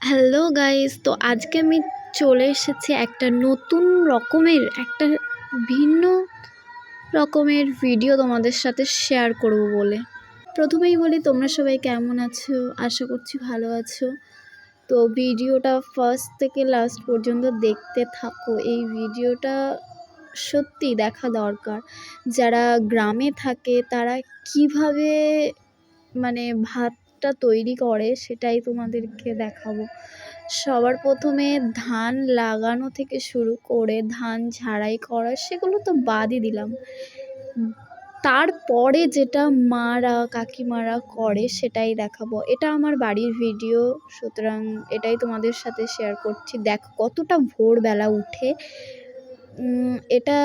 Hello guys, তো আজকে আমি চলে এসেছি একটা নতুন রকমের ভিন্ন রকমের ভিডিও তোমাদের সাথে শেয়ার করব বলে। প্রথমেই বলি, তোমরা সবাই কেমন আছো? আশা করছি ভালো আছো। তো ভিডিওটা ফার্স্ট থেকে লাস্ট পর্যন্ত দেখতে থাকো। এই ভিডিওটা সত্যি দেখা দরকার। যারা গ্রামে থাকে তারা কিভাবে ভাতটা তৈরি করে সেটাই তোমাদেরকে দেখাবো। সবার প্রথমে ধান লাগানো থেকে শুরু করে ধান ঝাড়াই করা সেগুলো তো বাদই দিলাম, তারপরে যেটা মারা কাকিমারা করে সেটাই দেখাবো। এটা আমার বাড়ির ভিডিও, সুতরাং এটাই তোমাদের সাথে শেয়ার করছি। দেখো কতটা ভোরবেলা উঠে এটা।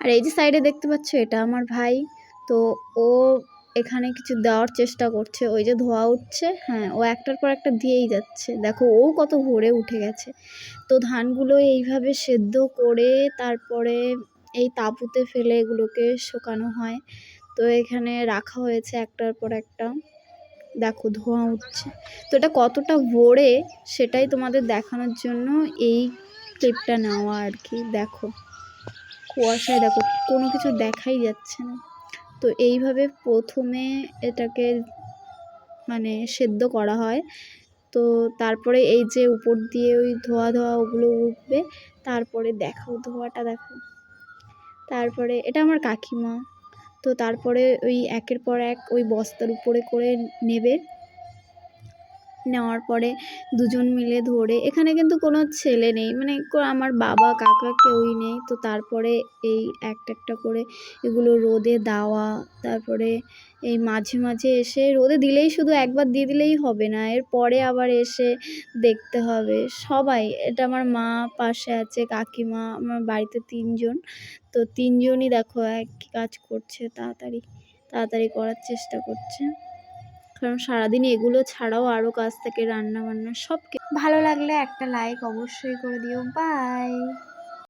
আর এই যে সাইডে দেখতে পাচ্ছ, এটা আমার ভাই। তো ও এখানে কিছু দেওয়ার চেষ্টা করছে। ওই যে ধোয়া উঠছে, হ্যাঁ, ও একটার পর একটা দিয়েই যাচ্ছে। দেখো ও কত ভোরে উঠে গেছে। তো ধানগুলো এইভাবে সেদ্ধ করে তারপরে এই তাঁবুতে ফেলে এগুলোকে শুকানো হয়। তো এখানে রাখা হয়েছে একটার পর একটা। দেখো ধোঁয়া উঠছে। তো এটা কতটা ভোরে সেটাই তোমাদের দেখানোর জন্য এই ক্লিপটা নেওয়া আর কি। দেখো কুয়াশায় দেখো কোনো কিছু দেখাই যাচ্ছে না। তো এইভাবে প্রথমে এটাকে সেদ্ধ করা হয়। তো তারপরে এই যে উপর দিয়ে ওই ধোয়া ধোয়া ওগুলো উঠবে। তারপরে দেখো ধোঁয়াটা দেখো। তারপরে এটা আমার কাকিমা। তো তারপরে ওই একের পর এক ওই বস্তার উপরে করে নেবে। নেওয়ার পরে দুজন মিলে ধরে, এখানে কিন্তু কোনো ছেলে নেই, আমার বাবা কাকা কেউই নেই। তো তারপরে এই একটা একটা করে এগুলো রোদে দেওয়া। তারপরে এই মাঝে মাঝে এসে রোদে দিলেই, শুধু একবার দিয়ে দিলেই হবে না, এর পরে আবার এসে দেখতে হবে সবাই। এটা আমার মা পাশে আছে, কাকিমা, আমার বাড়িতে তিনজন। তো তিনজনই দেখো একই কাজ করছে, তাড়াতাড়ি তাড়াতাড়ি করার চেষ্টা করছে। কারণ সারাদিন এগুলো ছাড়াও আরও কাজ থাকে, রান্না বান্না সব। ভালো লাগলে একটা লাইক অবশ্যই করে দিও। বাই।